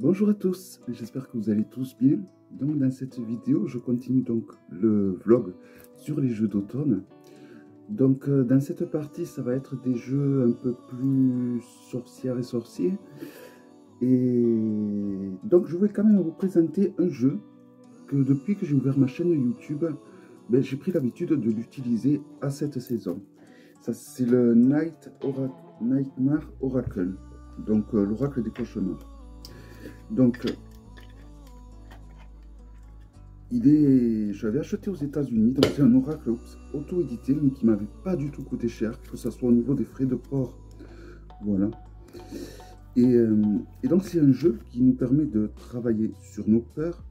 Bonjour à tous, j'espère que vous allez tous bien. Donc dans cette vidéo, je continue donc le vlog sur les jeux d'automne. Donc dans cette partie, ça va être des jeux un peu plus sorcières et sorciers. Et donc je vais quand même vous présenter un jeu que depuis que j'ai ouvert ma chaîne YouTube, j'ai pris l'habitude de l'utiliser à cette saison. Ça c'est le Nightmare Oracle, donc l'oracle des cauchemars. Donc je l'avais acheté aux États-Unis, donc c'est un oracle auto-édité, mais qui m'avait pas du tout coûté cher, que ce soit au niveau des frais de port. Voilà. Et donc c'est un jeu qui nous permet de travailler sur nos peurs,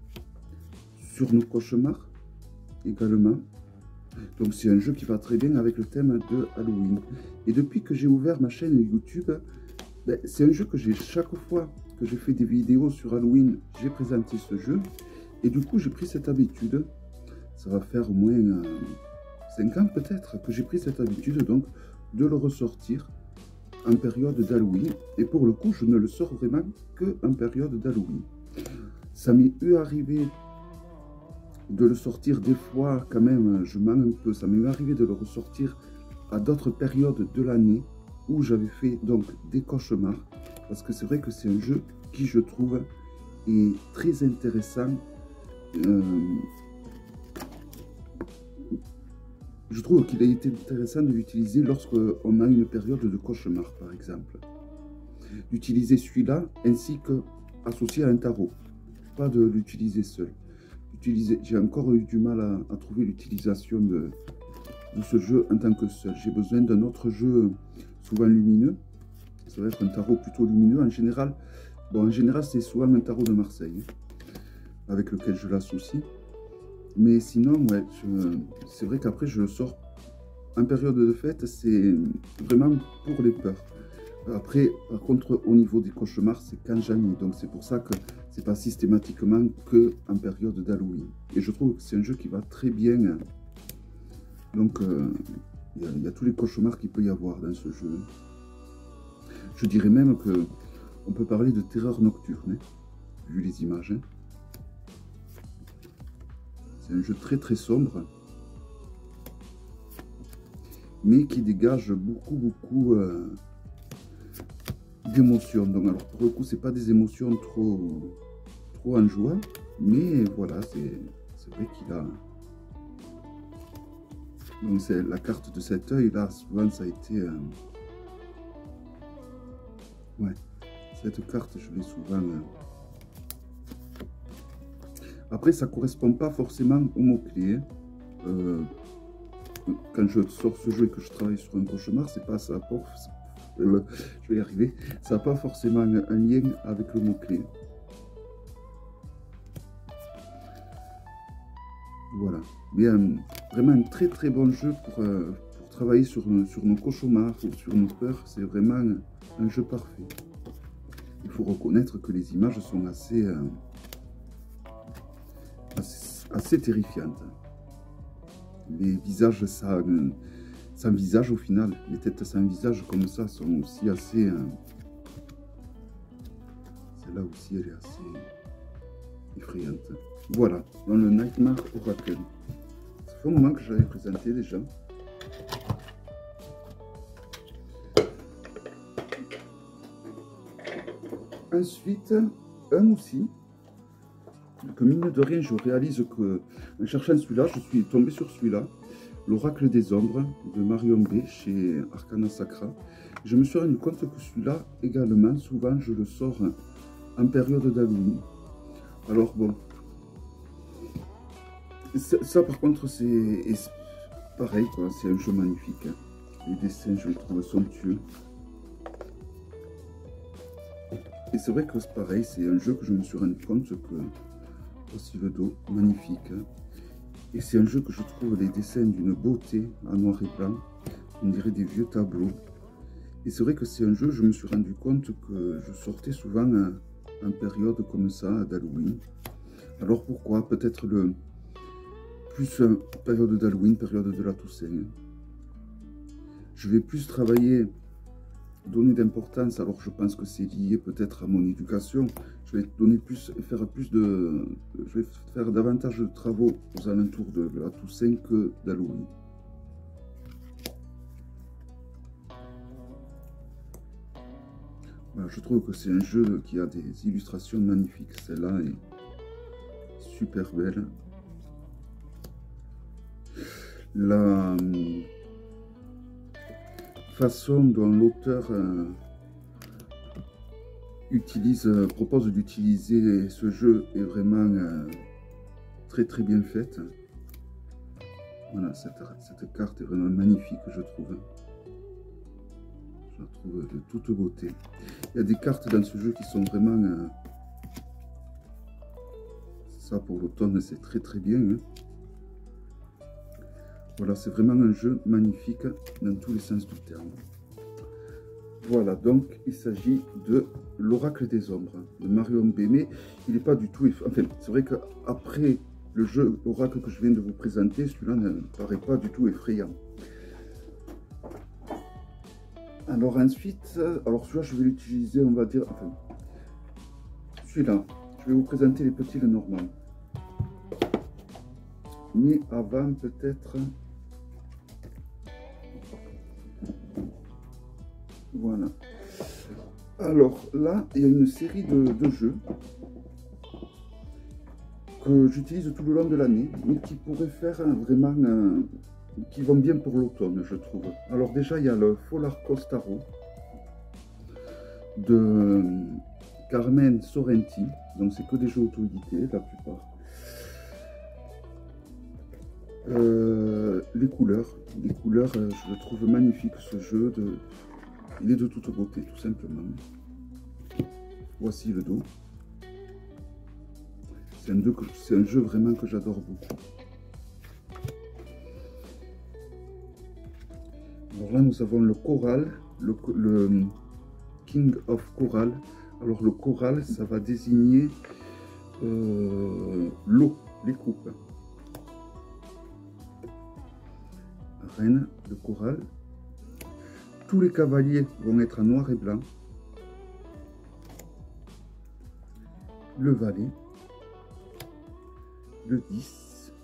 sur nos cauchemars également. Donc c'est un jeu qui va très bien avec le thème de Halloween. Et depuis que j'ai ouvert ma chaîne YouTube, c'est un jeu que chaque fois que j'ai fait des vidéos sur Halloween, j'ai présenté ce jeu. Et du coup, j'ai pris cette habitude, ça va faire au moins 5 ans peut-être, que j'ai pris cette habitude donc de le ressortir en période d'Halloween. Et pour le coup, je ne le sors vraiment que en période d'Halloween. Ça m'est arrivé de le sortir des fois quand même, je mens un peu, ça m'est arrivé de le ressortir à d'autres périodes de l'année où j'avais fait donc des cauchemars. Parce que c'est vrai que c'est un jeu qui, je trouve, est très intéressant. Je trouve qu'il a été intéressant de l'utiliser lorsqu'on a une période de cauchemar, par exemple. D'utiliser celui-là ainsi que associé à un tarot. Pas de l'utiliser seul. J'ai encore eu du mal à trouver l'utilisation de ce jeu en tant que seul. J'ai besoin d'un autre jeu souvent lumineux. Ça va être un tarot plutôt lumineux. En général, c'est souvent un tarot de Marseille, avec lequel je l'associe. Mais sinon, ouais, c'est vrai qu'après, je le sors en période de fête, c'est vraiment pour les peurs. Après, par contre, au niveau des cauchemars, c'est quand j'en ai. Donc, c'est pour ça que c'est pas systématiquement que en période d'Halloween. Et je trouve que c'est un jeu qui va très bien. Donc, il y a tous les cauchemars qu'il peut y avoir dans ce jeu. Je dirais même que on peut parler de terreur nocturne, hein, vu les images. Hein. C'est un jeu très sombre, mais qui dégage beaucoup d'émotions. Donc alors pour le coup, c'est pas des émotions trop en joie, mais voilà, c'est vrai qu'il a. Donc c'est la carte de cet œil là, souvent ça a été. Ouais, cette carte, je l'ai souvent. Après, ça correspond pas forcément au mot-clé. Quand je sors ce jeu et que je travaille sur un cauchemar, c'est pas ça. Je vais y arriver. Ça n'a pas forcément un lien avec le mot-clé. Voilà. Bien, vraiment un très bon jeu pour travailler sur nos cauchemars ou sur nos peurs. C'est vraiment un jeu parfait. Il faut reconnaître que les images sont assez terrifiantes. Les visages sans visage au final, les têtes sans visage comme ça sont aussi assez. Celle-là aussi, elle est assez effrayante. Voilà, dans le Nightmare Oracle. Ça fait un moment que j'avais présenté déjà. Ensuite, un aussi. Que mine de rien, je réalise que en cherchant celui-là, je suis tombé sur celui-là, l'Oracle des Ombres de Marion B chez Arcana Sacra. Je me suis rendu compte que celui-là également, souvent, je le sors en période d'Halloween. Alors bon, ça par contre, c'est pareil, quoi. C'est un jeu magnifique. Hein. Les dessins, je les trouve somptueux. Et c'est vrai que c'est pareil, c'est un jeu que je me suis rendu compte que aussi le dos, magnifique. Et c'est un jeu que je trouve les dessins d'une beauté en noir et blanc. On dirait des vieux tableaux. Et c'est vrai que c'est un jeu, je me suis rendu compte que je sortais souvent en période comme ça, d'Halloween. Alors pourquoi? Peut-être plus période d'Halloween, période de la Toussaint. Je vais plus travailler donner d'importance. Alors je pense que c'est lié peut-être à mon éducation. Je vais donner plus, je vais faire davantage de travaux aux alentours de la Toussaint que d'Halloween. Voilà, je trouve que c'est un jeu qui a des illustrations magnifiques. Celle-là est super belle. La façon dont l'auteur propose d'utiliser ce jeu est vraiment très très bien faite. Voilà, cette carte est vraiment magnifique, je trouve. Je la trouve de toute beauté. Il y a des cartes dans ce jeu qui sont vraiment... ça pour l'automne, c'est très très bien. Hein. Voilà, c'est vraiment un jeu magnifique dans tous les sens du terme. Voilà, donc il s'agit de l'Oracle des Ombres de Marion B. Mais il n'est pas du tout... Enfin, c'est vrai qu'après le jeu Oracle que je viens de vous présenter, celui-là ne paraît pas du tout effrayant. Alors ensuite, alors celui-là je vais l'utiliser, on va dire... Enfin, celui-là, je vais vous présenter les petits Lenormand. Mais avant, peut-être... Voilà. Alors là, il y a une série de jeux que j'utilise tout le long de l'année, mais qui pourraient faire vraiment... qui vont bien pour l'automne, je trouve. Alors déjà, il y a le Folar Costaro de Carmen Sorrenti. Donc c'est que des jeux auto-édités, la plupart. Les couleurs, je le trouve magnifique ce jeu. Il est de toute beauté, tout simplement. Voici le dos. C'est un jeu vraiment que j'adore beaucoup. Alors là, nous avons le Coral, le King of Coral. Alors le Coral, ça va désigner l'eau, les coupes. Reine de Coral. Tous les cavaliers vont être en noir et blanc. Le valet. Le 10.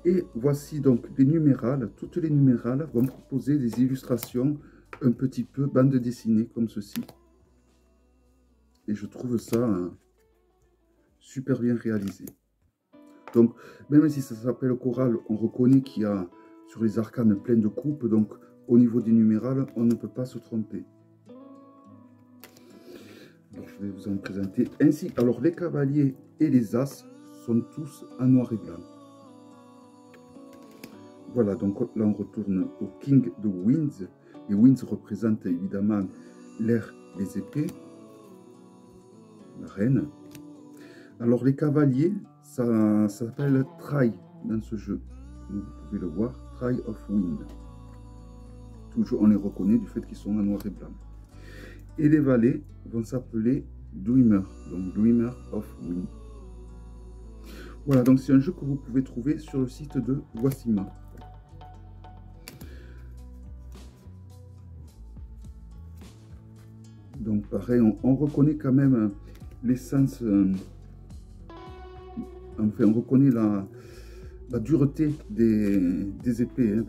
Et voici donc les numérales. Toutes les numérales vont proposer des illustrations un petit peu bande dessinée comme ceci. Et je trouve ça super bien réalisé. Donc, même si ça s'appelle Coral, on reconnaît qu'il y a sur les arcanes plein de coupes. Donc, au niveau des numérales, on ne peut pas se tromper. Alors, je vais vous en présenter ainsi. Alors, les cavaliers et les as sont tous en noir et blanc. Voilà, donc là, on retourne au King de Winds. Les Winds représentent évidemment l'air des épées. La reine. Alors, les cavaliers, ça s'appelle Try dans ce jeu. Vous pouvez le voir, Try of Wind. Toujours, on les reconnaît du fait qu'ils sont en noir et blanc. Et les valets vont s'appeler Dreamer, donc Dreamer of Wind. Voilà, donc c'est un jeu que vous pouvez trouver sur le site de Wasima. Donc pareil, on reconnaît quand même l'essence, enfin on reconnaît la dureté des épées hein,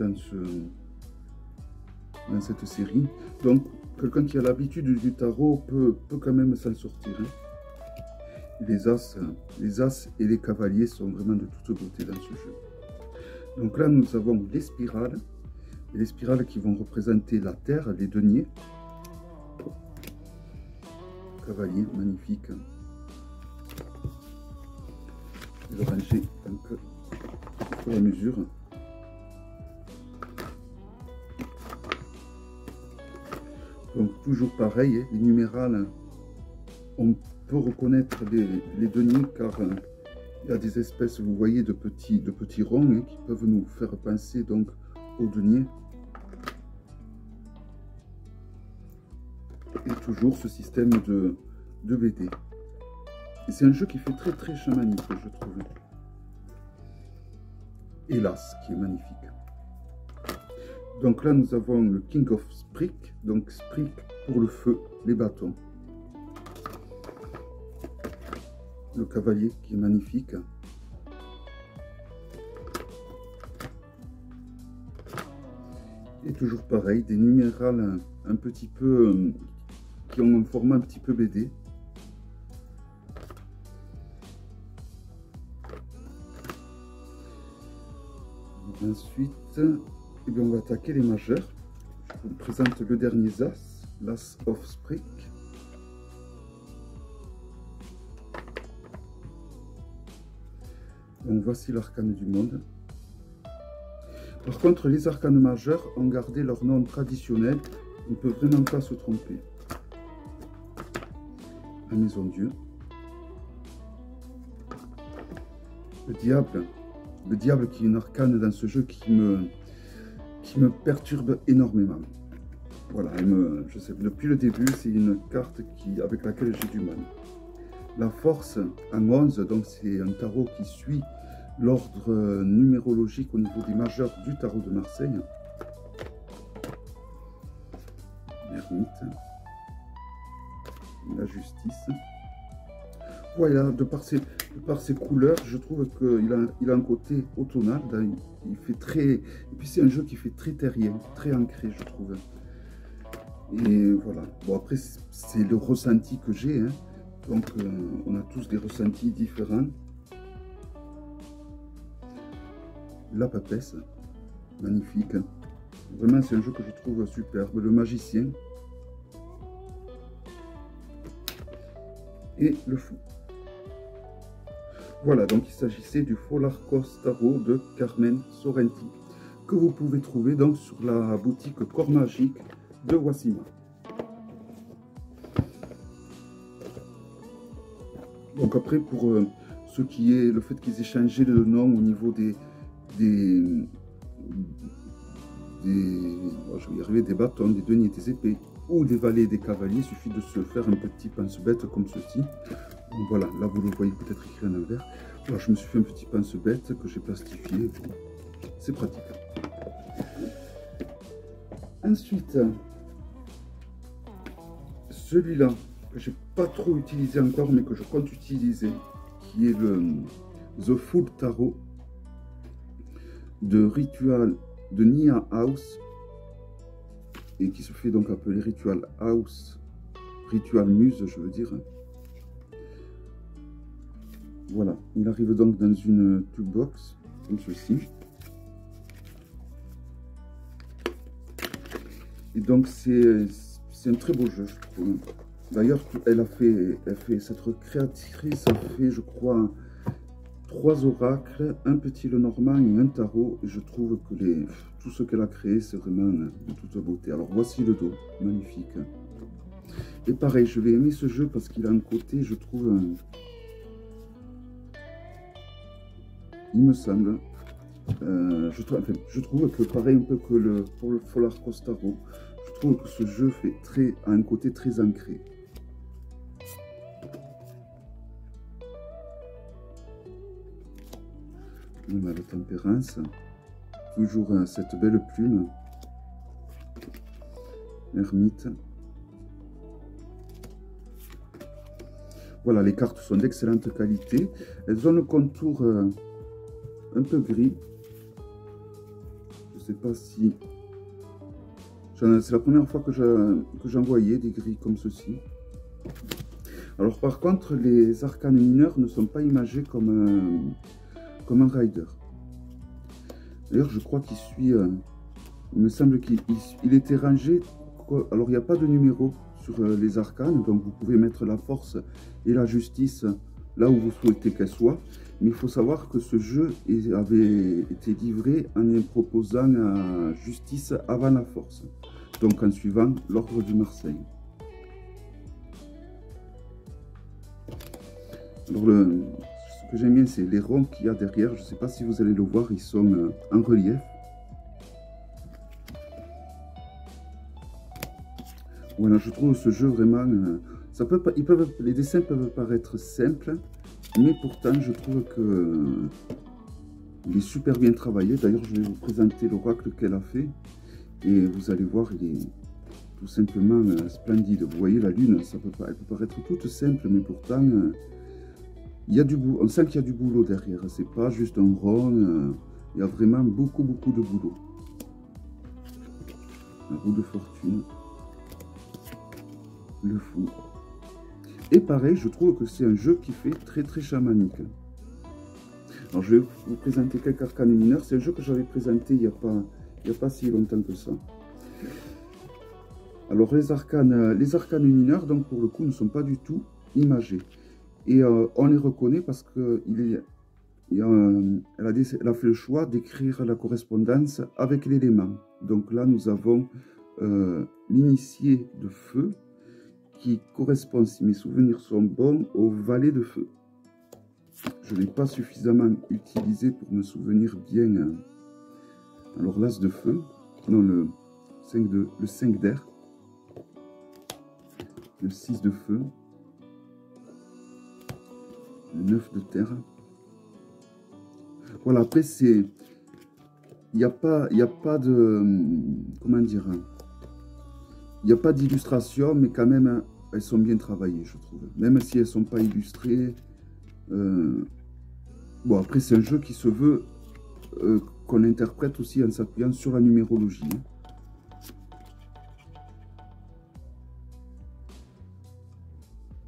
dans cette série. Donc quelqu'un qui a l'habitude du tarot peut quand même s'en sortir. Hein. Les as et les cavaliers sont vraiment de toute beauté dans ce jeu. Donc là nous avons les spirales. Et les spirales qui vont représenter la terre, les deniers. Cavalier, magnifique. Je vais le ranger un peu au fur et à mesure. Donc toujours pareil, hein, les numérales, on peut reconnaître les deniers car il y a des espèces, vous voyez, de petits ronds hein, qui peuvent nous faire penser donc aux deniers. Et toujours ce système de BD. Et c'est un jeu qui fait très très chamanique, je trouve. Hélas, qui est magnifique. Donc là, nous avons le King of Sprick, donc Sprick pour le feu, les bâtons. Le cavalier qui est magnifique. Et toujours pareil, des numérales un petit peu, qui ont un format un petit peu BD. Ensuite, eh bien, on va attaquer les majeurs. Je vous présente le dernier As, l'As of Sprick. Donc voici l'arcane du monde. Par contre, les arcanes majeurs ont gardé leur nom traditionnel. On ne peut vraiment pas se tromper. La Maison Dieu. Le diable. Le diable qui est une arcane dans ce jeu qui me perturbe énormément. Voilà, je sais, depuis le début, c'est une carte avec laquelle j'ai du mal. La force en 11, donc c'est un tarot qui suit l'ordre numérologique au niveau des majeurs du tarot de Marseille. L'ermite. La justice. Voilà, de par ses couleurs, je trouve qu'il a un côté automnal. Il fait très... Et puis c'est un jeu qui fait très terrien, très ancré, je trouve. Et voilà. Bon, après, c'est le ressenti que j'ai. Hein. Donc, on a tous des ressentis différents. La papesse, magnifique. Vraiment, c'est un jeu que je trouve superbe. Le magicien. Et le fou. Voilà, donc il s'agissait du Folarcos Tarot de Carmen Sorrenti, que vous pouvez trouver donc sur la boutique Corps Magique de Wassima. Donc après, pour ce qui est le fait qu'ils aient changé le nom au niveau des je vais y arriver, des bâtons, des deniers, des épées ou des valets et des cavaliers, il suffit de se faire un petit pense-bête comme ceci. Donc voilà, là vous le voyez peut-être écrit en envers. Voilà, je me suis fait un petit pense-bête que j'ai plastifié. C'est pratique. Ensuite, celui-là, que j'ai pas trop utilisé encore, mais que je compte utiliser, qui est le The Full Tarot de Ritual de Nia House, et qui se fait donc appeler Ritual House, Ritual Muse, je veux dire. Voilà, il arrive donc dans une tube box, comme ceci. Et donc c'est un très beau jeu, je trouve. D'ailleurs, elle fait cette créatrice a fait, je crois, 3 oracles, un petit Lenormand et un tarot. Et je trouve que tout ce qu'elle a créé, c'est vraiment de toute beauté. Alors voici le dos, magnifique. Et pareil, je vais aimer ce jeu parce qu'il a un côté, je trouve, il me semble, je trouve que pareil un peu que pour le Folarcos Tarot, je trouve que ce jeu a un côté très ancré. On a la tempérance, toujours cette belle plume, l'ermite. Voilà, les cartes sont d'excellente qualité. Elles ont le contour un peu gris. Je ne sais pas si... C'est la première fois que j'en voyais des gris comme ceci. Alors par contre, les arcanes mineurs ne sont pas imagés comme un rider. D'ailleurs, je crois qu'il suit... il me semble qu'il était rangé... Alors, il n'y a pas de numéro sur les arcanes, donc vous pouvez mettre la force et la justice là où vous souhaitez qu'elle soit. Mais il faut savoir que ce jeu avait été livré en proposant la justice avant la force. Donc en suivant l'ordre du Marseille. Alors ce que j'aime bien, c'est les ronds qu'il y a derrière. Je ne sais pas si vous allez le voir, ils sont en relief. Voilà, je trouve ce jeu vraiment... les dessins peuvent paraître simples, mais pourtant je trouve qu'il est super bien travaillé. D'ailleurs, je vais vous présenter l'oracle qu'elle a fait. Et vous allez voir, il est tout simplement splendide. Vous voyez, la lune, elle peut paraître toute simple, mais pourtant, il y a du boulot. On sent qu'il y a du boulot derrière. C'est pas juste un rond. Il y a vraiment beaucoup, beaucoup de boulot. La roue de fortune. Le fou. Et pareil, je trouve que c'est un jeu qui fait très, très chamanique. Alors, je vais vous présenter quelques arcanes mineurs. C'est un jeu que j'avais présenté il n'y a pas si longtemps que ça. Alors, les arcanes mineurs, donc pour le coup, ne sont pas du tout imagés. Et on les reconnaît parce qu'elle a fait le choix d'écrire la correspondance avec l'élément. Donc là, nous avons l'initié de feu qui correspond, si mes souvenirs sont bons, au valet de feu. Je ne l'ai pas suffisamment utilisé pour me souvenir bien. Alors l'as de feu, non, le 5 d'air, le 6 de feu, le 9 de terre. Voilà, après c'est... Il n'y a pas de... Comment dire? Il n'y a pas d'illustration, mais quand même, elles sont bien travaillées, je trouve. Même si elles ne sont pas illustrées. Bon, après, c'est un jeu qui se veut qu'on interprète aussi en s'appuyant sur la numérologie.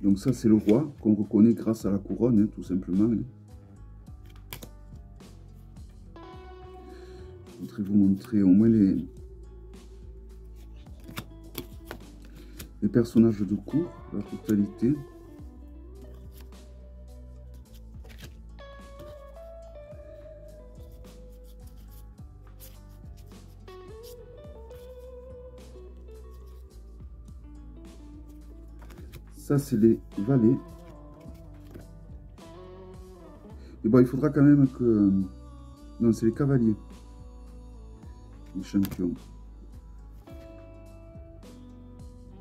Donc ça, c'est le roi qu'on reconnaît grâce à la couronne, tout simplement. Je voudrais vous montrer au moins les personnages de cour, la totalité. Ça, c'est les valets. Et bon, il faudra quand même que... Non, c'est les cavaliers. Les champions.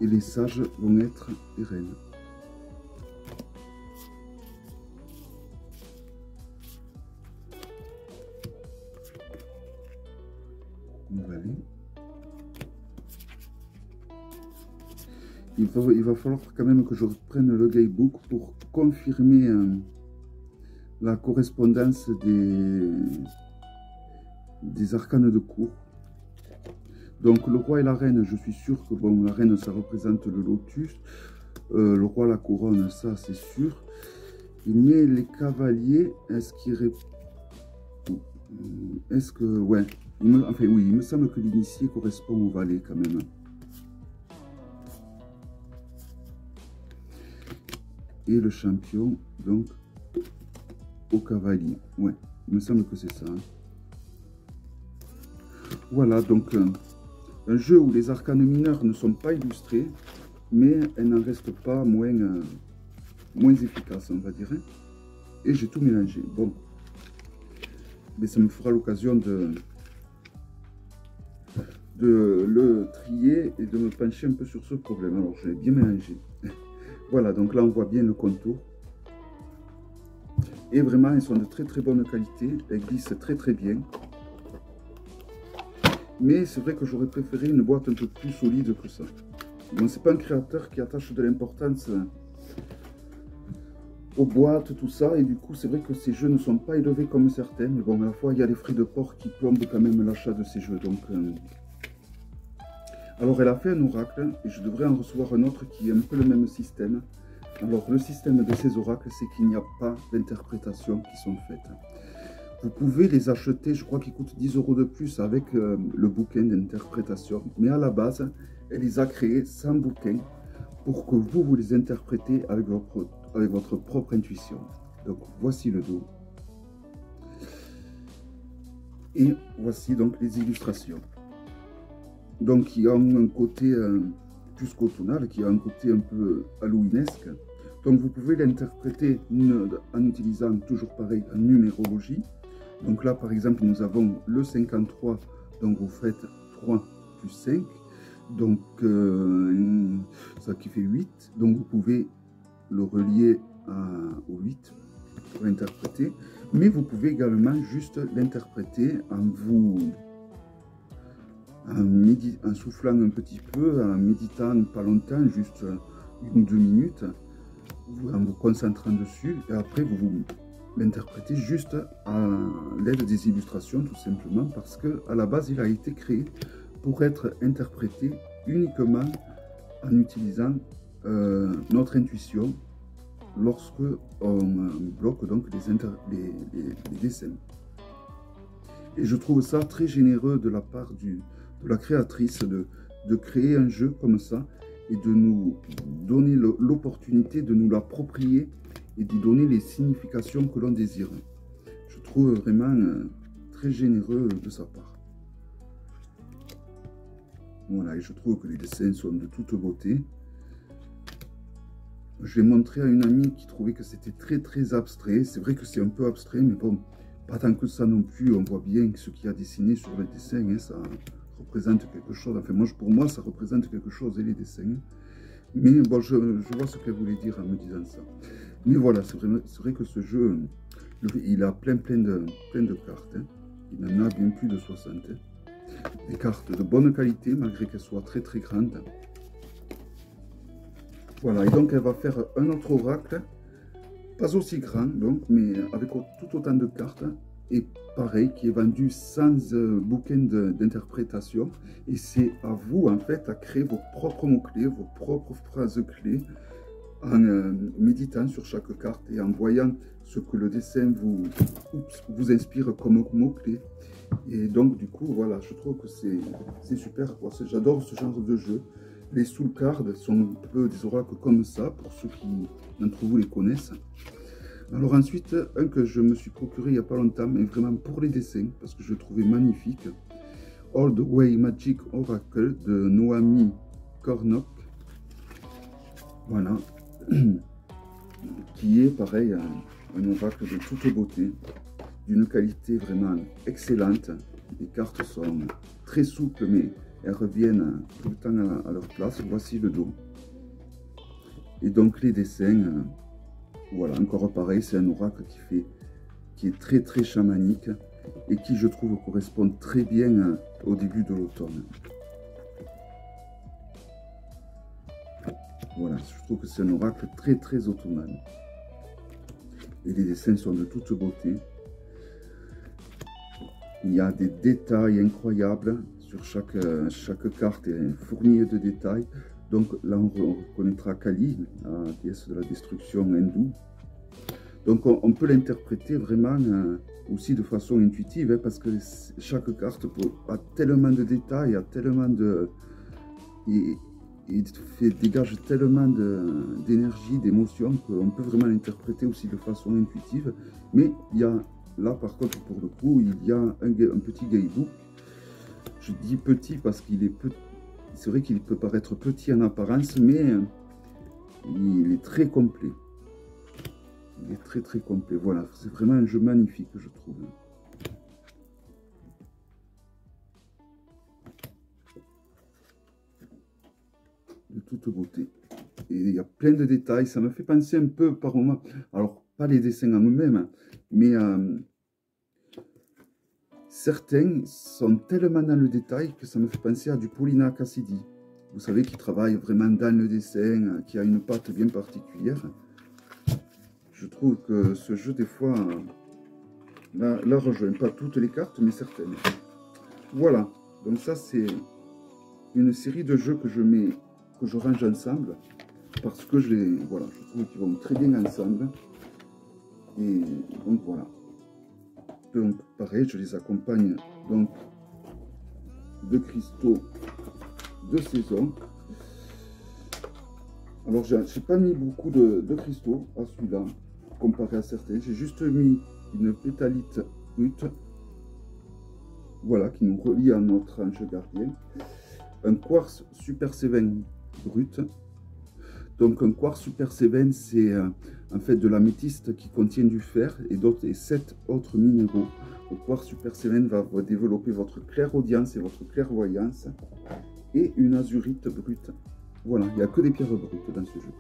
Et les sages vont être les reines. Valet. Il va falloir quand même que je reprenne le guidebook pour confirmer la correspondance des arcanes de cour. Donc le roi et la reine, je suis sûr que bon, la reine ça représente le lotus, le roi la couronne, ça c'est sûr. Mais les cavaliers, est-ce que ouais, enfin oui, il me semble que l'initié correspond au valet quand même. Et le champion, donc, au cavalier. Ouais, il me semble que c'est ça. Hein. Voilà, donc, un jeu où les arcanes mineurs ne sont pas illustrés, mais elles n'en restent pas moins efficaces, on va dire. Hein. Et j'ai tout mélangé. Bon, mais ça me fera l'occasion de le trier et de me pencher un peu sur ce problème. Alors, je l'ai bien mélangé. Voilà, donc là on voit bien le contour. Et vraiment, elles sont de très très bonne qualité. Elles glissent très très bien. Mais c'est vrai que j'aurais préféré une boîte un peu plus solide que ça. Bon, c'est pas un créateur qui attache de l'importance aux boîtes, tout ça. Et du coup, c'est vrai que ces jeux ne sont pas élevés comme certains. Mais bon, à la fois, il y a les frais de port qui plombent quand même l'achat de ces jeux. Donc, alors, elle a fait un oracle et je devrais en recevoir un autre qui est un peu le même système. Alors, le système de ces oracles, c'est qu'il n'y a pas d'interprétation qui sont faites. Vous pouvez les acheter, je crois qu'ils coûtent 10 € de plus avec le bouquin d'interprétation. Mais à la base, elle les a créés sans bouquin pour que vous les interprétez avec votre propre intuition. Donc, voici le dos. Et voici donc les illustrations. Donc, il y a un côté plus cotonal, qui a un côté un peu halloweenesque. Donc, vous pouvez l'interpréter en utilisant toujours pareil en numérologie. Donc là, par exemple, nous avons le 53, donc vous faites 3 plus 5, donc ça qui fait 8. Donc vous pouvez le relier au 8 pour l'interpréter. Mais vous pouvez également juste l'interpréter en vous en soufflant un petit peu, en méditant pas longtemps, juste 1 ou 2 minutes, en vous concentrant dessus, et après vous l'interprétez juste à l'aide des illustrations, tout simplement, parce que à la base, il a été créé pour être interprété uniquement en utilisant notre intuition lorsque on bloque donc les dessins. Et je trouve ça très généreux de la part de la créatrice de créer un jeu comme ça et de nous donner l'opportunité de nous l'approprier et d'y donner les significations que l'on désire. Je trouve vraiment très généreux de sa part. Voilà, et je trouve que les dessins sont de toute beauté. Je l'ai montré à une amie qui trouvait que c'était très abstrait. C'est vrai que c'est un peu abstrait, mais bon, pas tant que ça non plus. On voit bien que ce qu'il y a dessiné sur les dessins, hein, ça représente quelque chose. Enfin, pour moi, ça représente quelque chose, et les dessins. Mais bon, je vois ce qu'elle voulait dire en me disant ça. Mais voilà, c'est vrai que ce jeu, il a plein de cartes. Hein. Il en a bien plus de 60. Hein. Des cartes de bonne qualité, malgré qu'elles soient très grandes. Voilà, et donc elle va faire un autre oracle, pas aussi grand, donc, mais avec tout autant de cartes, et pareil, qui est vendu sans bouquin d'interprétation. Et c'est à vous, en fait, à créer vos propres mots-clés, vos propres phrases-clés, en méditant sur chaque carte et en voyant ce que le dessin vous inspire comme mots-clés. Et donc, du coup, voilà, je trouve que c'est super. J'adore ce genre de jeu. Les soul cards sont un peu des oracles comme ça, pour ceux qui d'entre vous les connaissent. Alors ensuite, un que je me suis procuré il n'y a pas longtemps, mais vraiment pour les dessins, parce que je le trouvais magnifique. Old Way Magic Oracle de Noami Kornock. Voilà. Qui est pareil, un oracle de toute beauté, d'une qualité vraiment excellente. Les cartes sont très souples, mais elles reviennent tout le temps à leur place. Voici le dos. Et donc les dessins, voilà, encore pareil, c'est un oracle qui est très chamanique et qui, je trouve, correspond très bien au début de l'automne. Voilà, je trouve que c'est un oracle très automnal. Et les dessins sont de toute beauté. Il y a des détails incroyables sur chaque carte, est fournie de détails. Donc là, on reconnaîtra Kali, la déesse de la destruction hindoue. Donc on peut l'interpréter vraiment aussi de façon intuitive, hein, parce que chaque carte a tellement de détails, a tellement de... Il dégage tellement d'énergie, d'émotion, qu'on peut vraiment l'interpréter aussi de façon intuitive. Mais il y a, là par contre, pour le coup, il y a un petit guaïbou. Je dis petit parce qu'il est petit. C'est vrai qu'il peut paraître petit en apparence, mais il est très complet. Il est très complet. Voilà, c'est vraiment un jeu magnifique, je trouve. De toute beauté. Et il y a plein de détails. Ça me fait penser un peu par moment. Alors, pas les dessins en eux-mêmes, mais certains sont tellement dans le détail que ça me fait penser à du Paulina Cassidy. Vous savez, qui travaille vraiment dans le dessin, qui a une patte bien particulière. Je trouve que ce jeu, des fois, là rejoint pas toutes les cartes, mais certaines. Voilà. Donc ça, c'est une série de jeux que je range ensemble, parce que voilà, je trouve qu'ils vont très bien ensemble. Et donc voilà. Donc pareil, je les accompagne donc de cristaux de saison. Alors j'ai pas mis beaucoup de cristaux à celui-là, comparé à certains. J'ai juste mis une pétalite brute, voilà, qui nous relie à notre ange gardien. Un quartz Super Seven brut. Donc un quartz Super Seven, c'est en fait de l'améthyste qui contient du fer et 7 autres minéraux. Le quartz Super Seven va développer votre clairaudience et votre clairvoyance, et une azurite brute. Voilà, il n'y a que des pierres brutes dans ce jeu.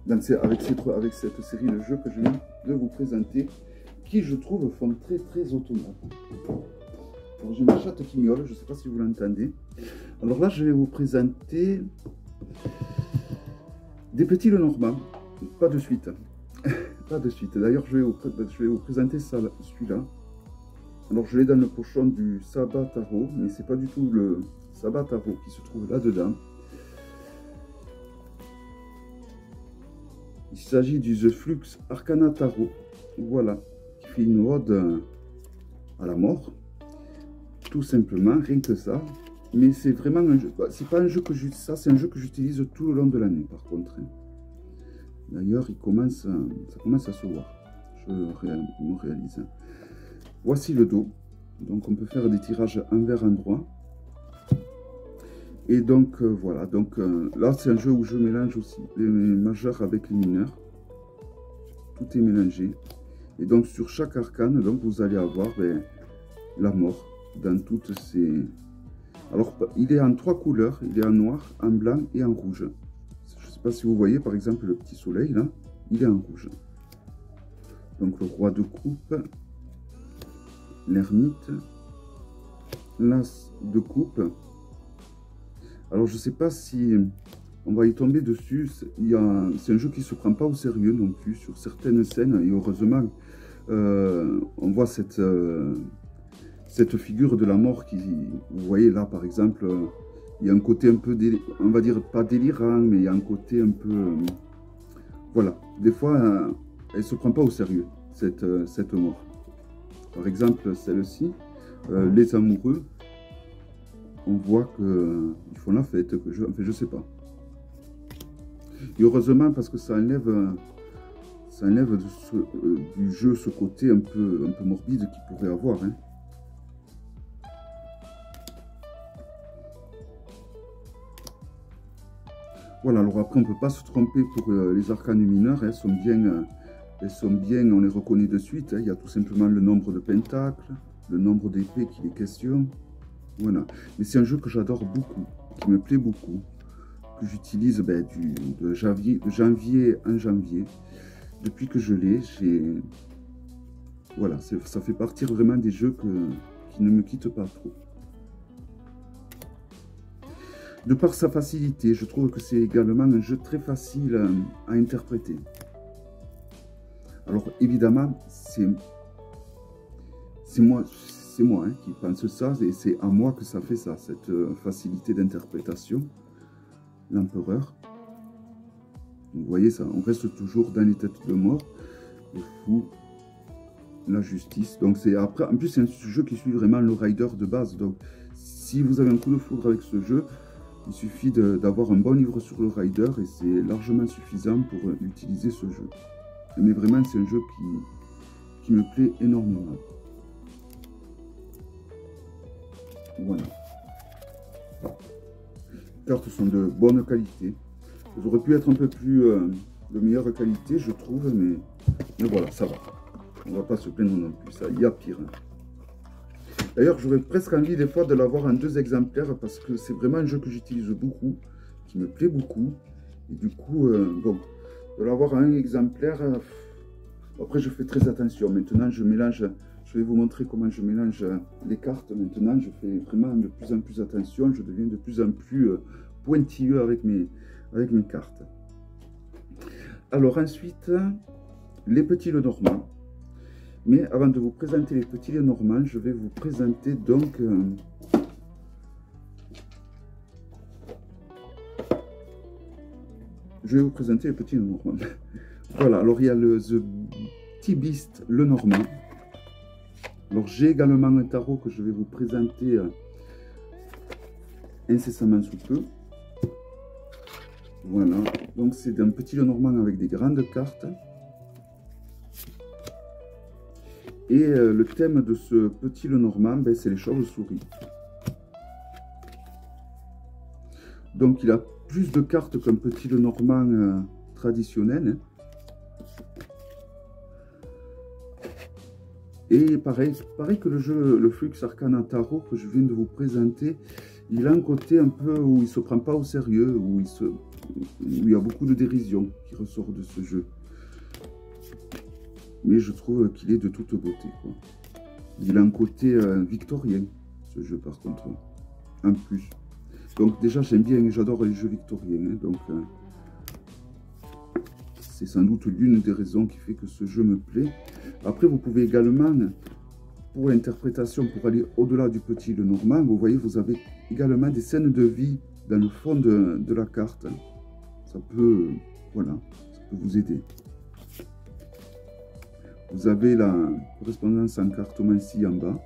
Donc c'est avec cette série de jeux que je viens de vous présenter, qui je trouve font très automnal. Alors j'ai ma chatte qui miaule, je ne sais pas si vous l'entendez. Alors là, je vais vous présenter des petits Lenormand. Pas de suite. Pas de suite. D'ailleurs, je vais vous présenter celui-là. Alors je l'ai dans le pochon du Sabbat Tarot, mais c'est pas du tout le Sabbat Tarot qui se trouve là-dedans. Il s'agit du The Flux Arcana Tarot. Voilà. Qui fait une ode à la mort. Tout simplement, rien que ça. Mais c'est vraiment un jeu. C'est pas un jeu que ça, c'est un jeu que j'utilise tout le long de l'année, par contre. D'ailleurs, ça commence à se voir. Je me réalise. Voici le dos. Donc, on peut faire des tirages envers endroit. Et donc, voilà. Donc, là, c'est un jeu où je mélange aussi les majeurs avec les mineurs. Tout est mélangé. Et donc, sur chaque arcane, donc, vous allez avoir la mort dans toutes ces... Alors, il est en 3 couleurs. Il est en noir, en blanc et en rouge. Je ne sais pas si vous voyez, par exemple, le petit soleil, là. Il est en rouge. Donc, le roi de coupe, l'ermite, l'as de coupe. Alors, je ne sais pas si on va y tomber dessus. C'est un jeu qui ne se prend pas au sérieux non plus sur certaines scènes. Et heureusement, on voit cette figure de la mort qui, vous voyez là par exemple, il y a un côté un peu, on va dire pas délirant, mais il y a un côté un peu, voilà, des fois elle ne se prend pas au sérieux, cette mort. Par exemple celle-ci, les amoureux, on voit qu'ils font la fête, enfin je sais pas. Et heureusement parce que ça enlève du jeu ce côté un peu morbide qu'il pourrait avoir, hein. Voilà, alors après, on ne peut pas se tromper pour les arcanes mineurs. Elles sont bien, on les reconnaît de suite. Hein. Il y a tout simplement le nombre de pentacles, le nombre d'épées qu'il est question. Voilà. Mais c'est un jeu que j'adore beaucoup, qui me plaît beaucoup, que j'utilise de janvier en janvier. Depuis que je l'ai, voilà, ça fait partie vraiment des jeux qui ne me quittent pas trop. De par sa facilité, je trouve que c'est également un jeu très facile à interpréter. Alors évidemment, c'est moi hein, qui pense ça, et c'est à moi que ça fait ça, cette facilité d'interprétation. L'empereur. Vous voyez ça, on reste toujours dans les têtes de mort, le fou, la justice. Donc c'est après, en plus c'est un jeu qui suit vraiment le rider de base. Donc si vous avez un coup de foudre avec ce jeu, il suffit d'avoir un bon livre sur le rider et c'est largement suffisant pour utiliser ce jeu. Mais vraiment, c'est un jeu qui me plaît énormément. Voilà. Les cartes sont de bonne qualité. Elles auraient pu être un peu plus de meilleure qualité, je trouve, mais voilà, ça va. On ne va pas se plaindre non plus, ça, il y a pire. D'ailleurs, j'aurais presque envie des fois de l'avoir en 2 exemplaires parce que c'est vraiment un jeu que j'utilise beaucoup, qui me plaît beaucoup. Et du coup, bon, de l'avoir en 1 exemplaire, après je fais très attention. Maintenant, je mélange, je vais vous montrer comment je mélange les cartes. Maintenant, je fais vraiment de plus en plus attention. Je deviens de plus en plus pointilleux avec mes cartes. Alors ensuite, les petits Lenormand. Mais avant de vous présenter les petits Lenormand, je vais vous présenter donc les petits Lenormand. Voilà, alors il y a le The Petit Beast Lenormand. Alors j'ai également un tarot que je vais vous présenter incessamment sous peu. Voilà, donc c'est un petit Lenormand avec des grandes cartes. Et le thème de ce petit Lenormand, c'est les chauves-souris. Donc il a plus de cartes qu'un petit Lenormand traditionnel. Et pareil que le jeu, le Flux Arcana Tarot que je viens de vous présenter, il a un côté un peu où il ne se prend pas au sérieux, où il y a beaucoup de dérision qui ressort de ce jeu. Mais je trouve qu'il est de toute beauté, quoi. Il a un côté victorien, ce jeu par contre, en plus. Donc déjà j'aime bien, j'adore les jeux victoriens, hein, donc c'est sans doute l'une des raisons qui fait que ce jeu me plaît. Après vous pouvez également, pour l'interprétation, pour aller au-delà du petit Lenormand, vous voyez, vous avez également des scènes de vie dans le fond de la carte. Ça peut, voilà, ça peut vous aider. Vous avez la correspondance en cartomancie en bas.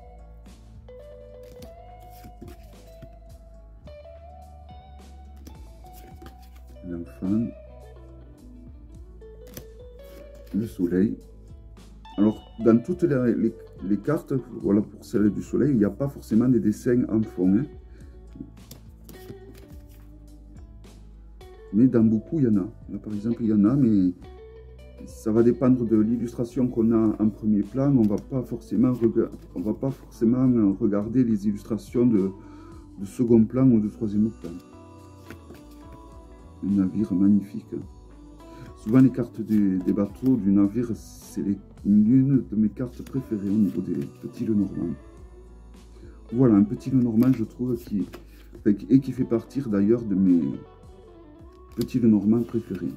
L'enfant. Le soleil. Alors, dans toutes les cartes, voilà, pour celle du soleil, il n'y a pas forcément des dessins en fond. Hein. Mais dans beaucoup, il y en a. Là, par exemple, il y en a, mais ça va dépendre de l'illustration qu'on a en premier plan. On ne va pas forcément regarder les illustrations de second plan ou de troisième plan. Un navire magnifique. Souvent, les cartes des bateaux, du navire, c'est l'une de mes cartes préférées au niveau des petits Lenormand. Voilà, un petit Lenormand, je trouve, qui fait partie d'ailleurs de mes petits Lenormand préférés.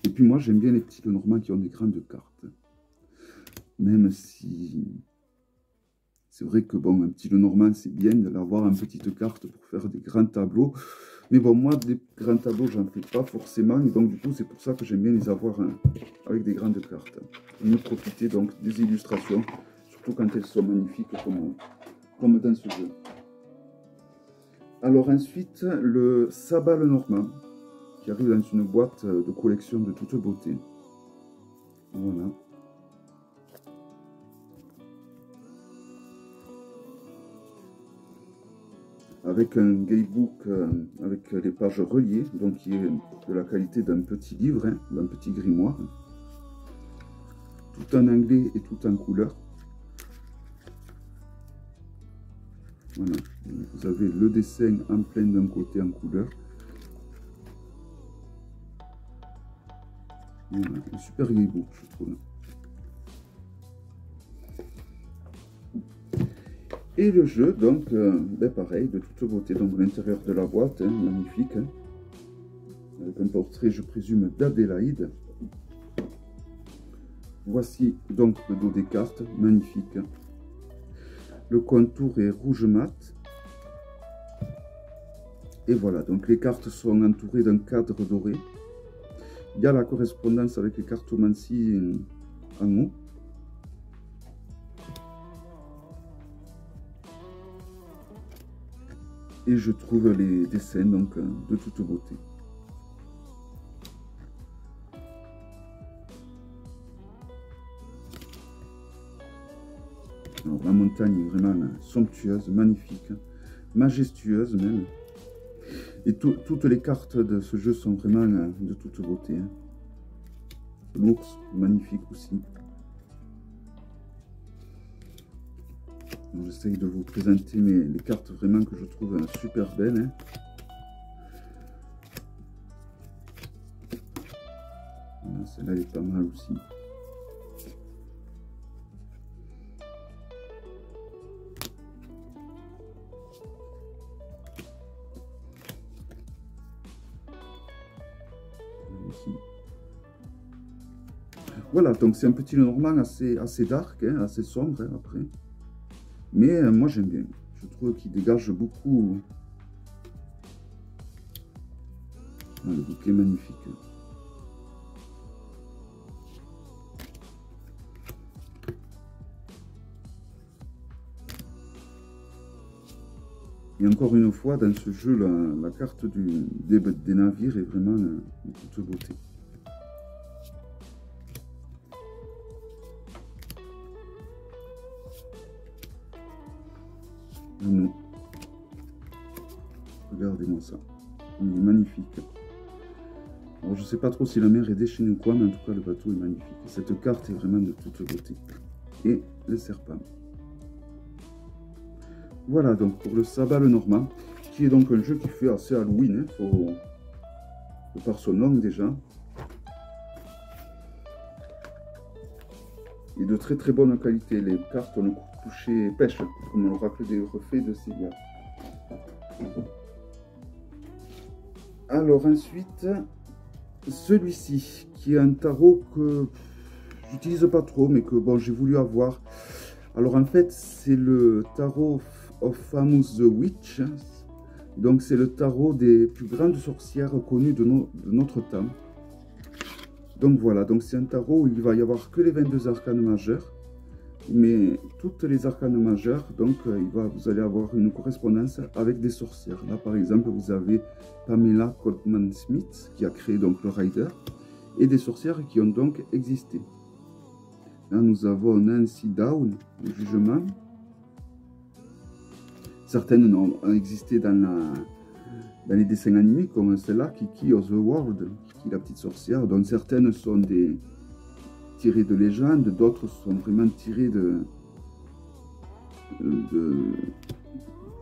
Et puis moi, j'aime bien les petits Lenormand qui ont des grandes cartes. Même si... C'est vrai que bon, un petit Lenormand, c'est bien de l'avoir en petite carte pour faire des grands tableaux. Mais bon, moi, des grands tableaux, j'en fais pas forcément. Et donc, du coup, c'est pour ça que j'aime bien les avoir avec des grandes cartes. Pour mieux profiter donc des illustrations, surtout quand elles sont magnifiques comme dans ce jeu. Alors ensuite, le Sabbat Lenormand, qui arrive dans une boîte de collection de toute beauté. Voilà. Avec un guidebook avec les pages reliées, donc qui est de la qualité d'un petit livre, hein, d'un petit grimoire. Tout en anglais et tout en couleur. Voilà, vous avez le dessin en plein d'un côté en couleur. Voilà, un super guidebook, je trouve. Et le jeu, donc, ben pareil, de toute beauté, donc l'intérieur de la boîte, hein, magnifique, hein, avec un portrait, je présume, d'Adélaïde. Voici donc le dos des cartes, magnifique. Le contour est rouge mat. Et voilà, donc les cartes sont entourées d'un cadre doré. Il y a la correspondance avec les cartomancies en haut. Et je trouve les dessins donc de toute beauté. Alors, la montagne est vraiment somptueuse, magnifique, majestueuse même. Et toutes les cartes de ce jeu sont vraiment de toute beauté. Hein. L'ours, magnifique aussi. J'essaye de vous présenter les cartes vraiment que je trouve super belles. Hein. Celle-là est pas mal aussi. Voilà, donc c'est un petit Lenormand assez dark, hein, assez sombre hein, après. Mais moi j'aime bien. Je trouve qu'il dégage beaucoup. Ah, le bouquet est magnifique. Et encore une fois, dans ce jeu, la carte des navires est vraiment de toute beauté. Non. Regardez-moi ça. Il est magnifique. Alors, je ne sais pas trop si la mer est déchaînée ou quoi, mais en tout cas, le bateau est magnifique. Cette carte est vraiment de toute beauté. Et le serpent. Voilà donc pour le Sabbat Lenormand, qui est donc un jeu qui fait assez Halloween, hein, de par son nom déjà. et de très très bonne qualité. Les cartes ont le toucher pêche, comme l'oracle des reflets de Célia. Alors ensuite, celui-ci, qui est un tarot que j'utilise pas trop, mais que bon, j'ai voulu avoir. Alors en fait, c'est le tarot of Famous Witch. Donc c'est le tarot des plus grandes sorcières connues de notre temps. Donc voilà, donc c'est un tarot où il va y avoir que les 22 arcanes majeures. Mais toutes les arcanes majeures, donc vous allez avoir une correspondance avec des sorcières. Là par exemple, vous avez Pamela Colman Smith qui a créé donc le Rider, et des sorcières qui ont donc existé. Là nous avons Nancy Down, le jugement. Certaines ont existé dans les dessins animés, comme celle-là, Kiki of the World, Kiki la petite sorcière, dont certaines sont tirées de légendes, d'autres sont vraiment tirées de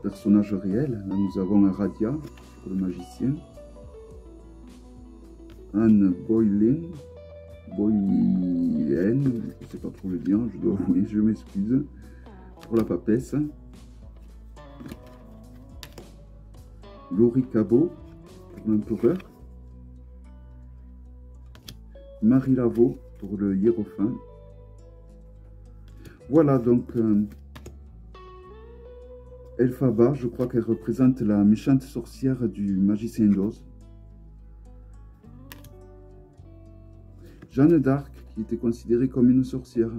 personnages réels. Là nous avons Radia, pour le magicien, Anne Boleyn, je ne sais pas trop le dire, je dois avouer, je m'excuse, pour la papesse. Laurie Cabot, pour l'empereur. Marie Laveau, pour le hiérophant. Voilà, donc, Elphaba, je crois qu'elle représente la méchante sorcière du magicien d'Oz. Jeanne d'Arc, qui était considérée comme une sorcière,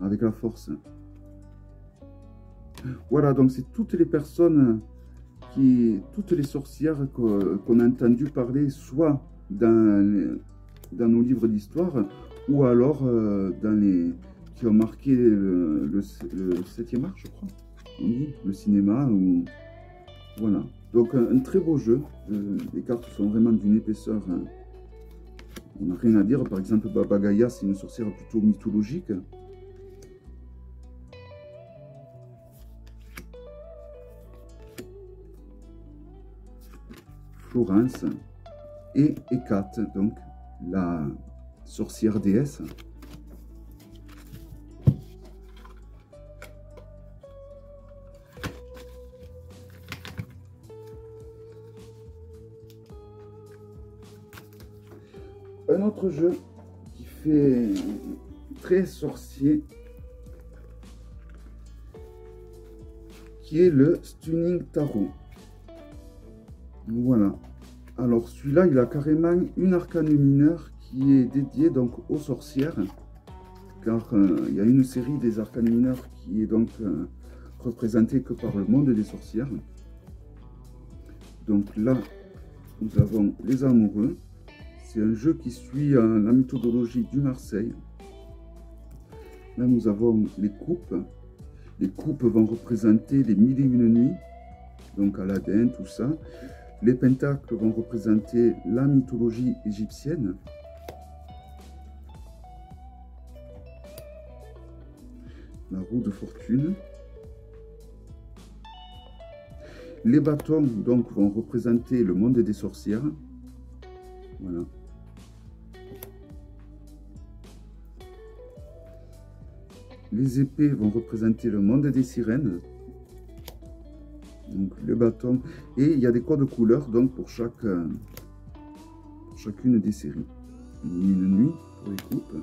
avec la force. Voilà, donc c'est toutes les personnes, toutes les sorcières qu'on a entendu parler, soit dans nos livres d'histoire, ou alors qui ont marqué le 7e art, je crois, on dit, le cinéma, ou voilà. Donc un très beau jeu, les cartes sont vraiment d'une épaisseur, on n'a rien à dire. Par exemple, Baba Gaïa, c'est une sorcière plutôt mythologique. Florence et Hécate, donc la sorcière déesse. Un autre jeu qui fait très sorcier, qui est le Stunning Tarot. Voilà. Alors celui-là, il a carrément une arcane mineure qui est dédiée donc aux sorcières, car il y a une série des arcanes mineurs qui est donc représentée que par le monde des sorcières. Donc là, nous avons les amoureux. C'est un jeu qui suit la méthodologie du Marseille. Là, nous avons les coupes. Les coupes vont représenter les 1001 nuits, donc Aladdin, tout ça. Les pentacles vont représenter la mythologie égyptienne. La roue de fortune. Les bâtons donc vont représenter le monde des sorcières. Voilà. Les épées vont représenter le monde des sirènes. Donc le bâton. Et il y a des codes couleurs donc pour chacune des séries. Une nuit pour les coupes.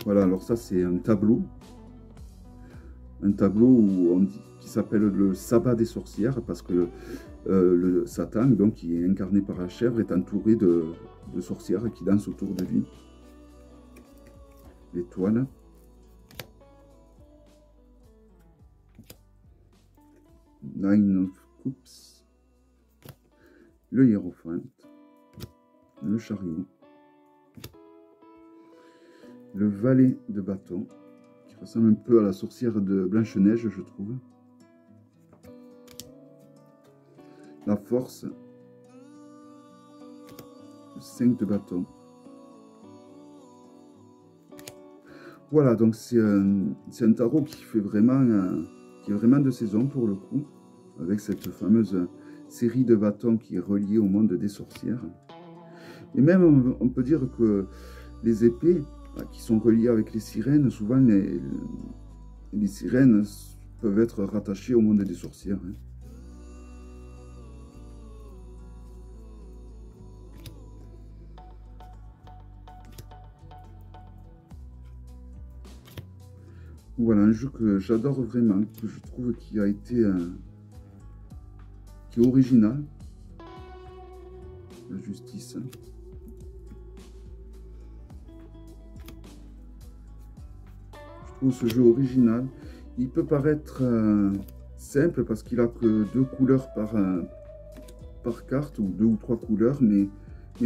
Voilà, alors ça c'est un tableau. Un tableau où on dit, qui s'appelle le sabbat des sorcières, parce que le Satan, donc, qui est incarné par la chèvre, est entouré de sorcières qui dansent autour de lui. L'étoile. Nine of Cups. Le hiérophant. Le chariot. Le valet de bâton, qui ressemble un peu à la sorcière de Blanche-Neige, je trouve. La force. Le 5 de bâton. Voilà, donc c'est un tarot qui fait vraiment, qui est vraiment de saison pour le coup, avec cette fameuse série de bâtons qui est reliée au monde des sorcières. Et même, on peut dire que les épées qui sont reliées avec les sirènes, souvent les sirènes peuvent être rattachées au monde des sorcières. Hein. Voilà, un jeu que j'adore vraiment, que je trouve qui a été... qui est original. La justice. Je trouve ce jeu original. Il peut paraître simple parce qu'il a que 2 couleurs par carte, ou 2 ou 3 couleurs, mais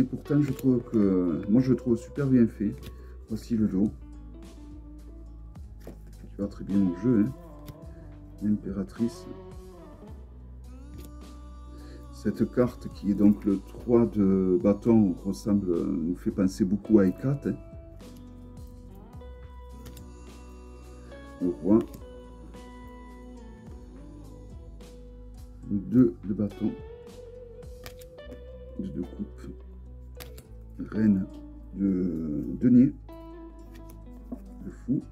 pourtant je trouve que... moi je le trouve super bien fait. Voici le lot. Qui va très bien au jeu, hein. L'impératrice. Cette carte qui est donc le 3 de bâton ressemble, nous fait penser beaucoup à Hécate. Hein. Le roi. Le 2 de bâton. Le 2 coupes. Reine de denier. Le fou.